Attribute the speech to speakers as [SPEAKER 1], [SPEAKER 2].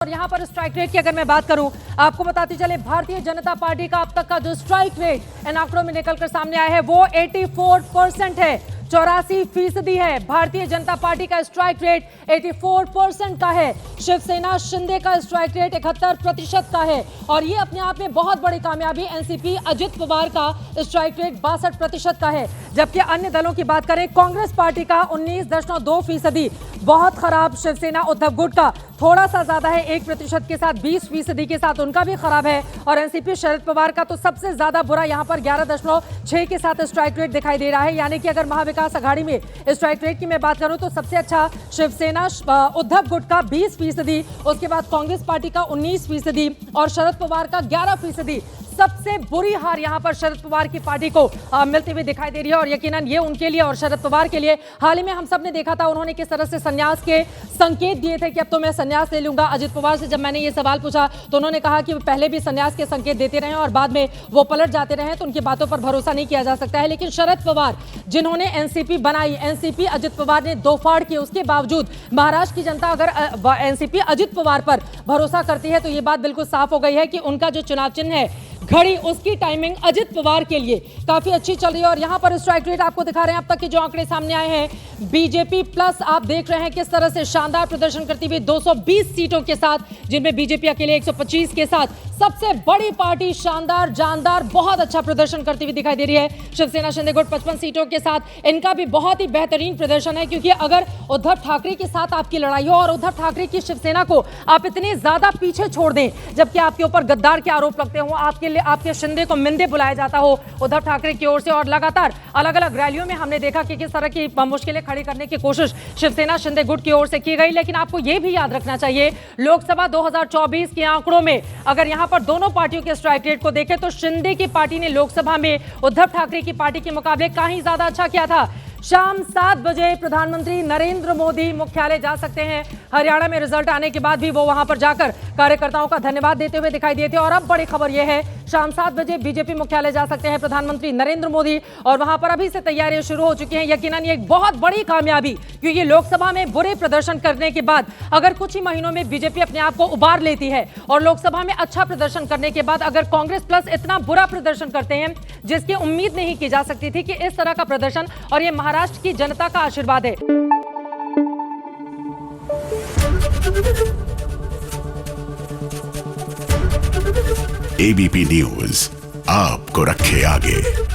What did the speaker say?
[SPEAKER 1] और यहाँ पर स्ट्राइक रेट की अगर मैं बात करूं, आपको बताते चले भारतीय जनता पार्टी का अब तक का जो स्ट्राइक रेट इन आंकड़ों में निकलकर सामने आया है वो 84% है, 84% है। भारतीय जनता पार्टी का स्ट्राइक रेट 84% का है। शिवसेना शिंदे का स्ट्राइक रेट 71% का है और ये अपने आप में बहुत बड़ी कामयाबी। एनसीपी अजित पवार का स्ट्राइक रेट 62% का है। जबकि अन्य दलों की बात करें, कांग्रेस पार्टी का 19.2%, बहुत खराब। शिवसेना उद्धव गुट का थोड़ा सा ज्यादा है, 1% के साथ, 20% के साथ उनका भी खराब है। और एनसीपी शरद पवार का तो सबसे ज्यादा बुरा, यहाँ पर 11.6 के साथ स्ट्राइक रेट दिखाई दे रहा है। यानी कि अगर महाविकास आघाड़ी में स्ट्राइक रेट की मैं बात करूं तो सबसे अच्छा शिवसेना उद्धव गुट का 20%, उसके बाद कांग्रेस पार्टी का 19% और शरद पवार का 11%। सबसे बुरी हार यहां पर शरद पवार की पार्टी को मिलती हुई दिखाई दे रही है और यकीनन ये उनके लिए और शरद पवार के लिए, हाल ही में हम सब ने देखा था उन्होंने किस तरह से संन्यास के संकेत दिए थे कि अब तो मैं संन्यास ले लूंगा। अजित पवार से जब मैंने ये सवाल पूछा तो उन्होंने कहा कि पहले भी संन्यास के संकेत देते रहे और बाद में वो पलट जाते रहे, तो उनकी बातों पर भरोसा नहीं किया जा सकता है। लेकिन शरद पवार जिन्होंने एनसीपी बनाई, एनसीपी अजित पवार ने दो फाड़ किए, उसके बावजूद महाराष्ट्र की जनता अगर एनसीपी अजित पवार पर भरोसा करती है तो ये बात बिल्कुल साफ हो गई है कि उनका जो चुनाव चिन्ह है घड़ी, उसकी टाइमिंग अजित पवार के लिए काफी अच्छी चल रही है। और यहां पर स्ट्राइक रेट आपको दिखा रहे हैं अब तक के जो आंकड़े सामने आए हैं। बीजेपी प्लस आप देख रहे हैं किस तरह से शानदार प्रदर्शन करती हुई 220 सीटों के साथ, जिनमें बीजेपी अकेले 125 के साथ सबसे बड़ी पार्टी, शानदार, जानदार, बहुत अच्छा प्रदर्शन करती हुई दिखाई दे रही है। शिवसेना शिंदे गुट 55 सीटों के साथ, इनका भी बहुत ही बेहतरीन प्रदर्शन है। क्योंकि अगर उद्धव ठाकरे के साथ आपकी लड़ाई हो और उद्धव ठाकरे की शिवसेना को आप इतने ज्यादा पीछे छोड़ दें, जबकि आपके ऊपर गद्दार के आरोप लगते हो, आपके शिंदे को मिंदे बुलाया जाता हो उद्धव ठाकरे की ओर से, और लगातार अलग अलग रैलियों में हमने देखा कि किस तरह की मुश्किलें खड़ी करने की कोशिश शिवसेना शिंदे गुट की ओर से की गई। लेकिन आपको यह भी याद रखना चाहिए, लोकसभा 2024 के आंकड़ों में अगर यहां पर दोनों पार्टियों के स्ट्राइक रेट को देखें तो शिंदे की पार्टी ने लोकसभा में उद्धव ठाकरे की पार्टी के मुकाबले कहीं ज्यादा अच्छा किया था। शाम 7 बजे प्रधानमंत्री नरेंद्र मोदी मुख्यालय जा सकते हैं। हरियाणा में रिजल्ट आने के बाद भी वो वहां पर जाकर कार्यकर्ताओं का धन्यवाद देते हुए दिखाई दिए थे। और अब बड़ी खबर यह है, शाम 7 बजे बीजेपी मुख्यालय जा सकते हैं प्रधानमंत्री नरेंद्र मोदी और वहां पर अभी से तैयारियां शुरू हो चुकी हैं। यकीनन ये एक बहुत बड़ी कामयाबी, क्योंकि लोकसभा में बुरे प्रदर्शन करने के बाद अगर कुछ ही महीनों में बीजेपी अपने आप को उबार लेती है और लोकसभा में अच्छा प्रदर्शन करने के बाद अगर कांग्रेस प्लस इतना बुरा प्रदर्शन करते हैं जिसकी उम्मीद नहीं की जा सकती थी कि इस तरह का प्रदर्शन, और ये महाराष्ट्र की जनता का आशीर्वाद है।
[SPEAKER 2] एबीपी न्यूज आपको रखे आगे।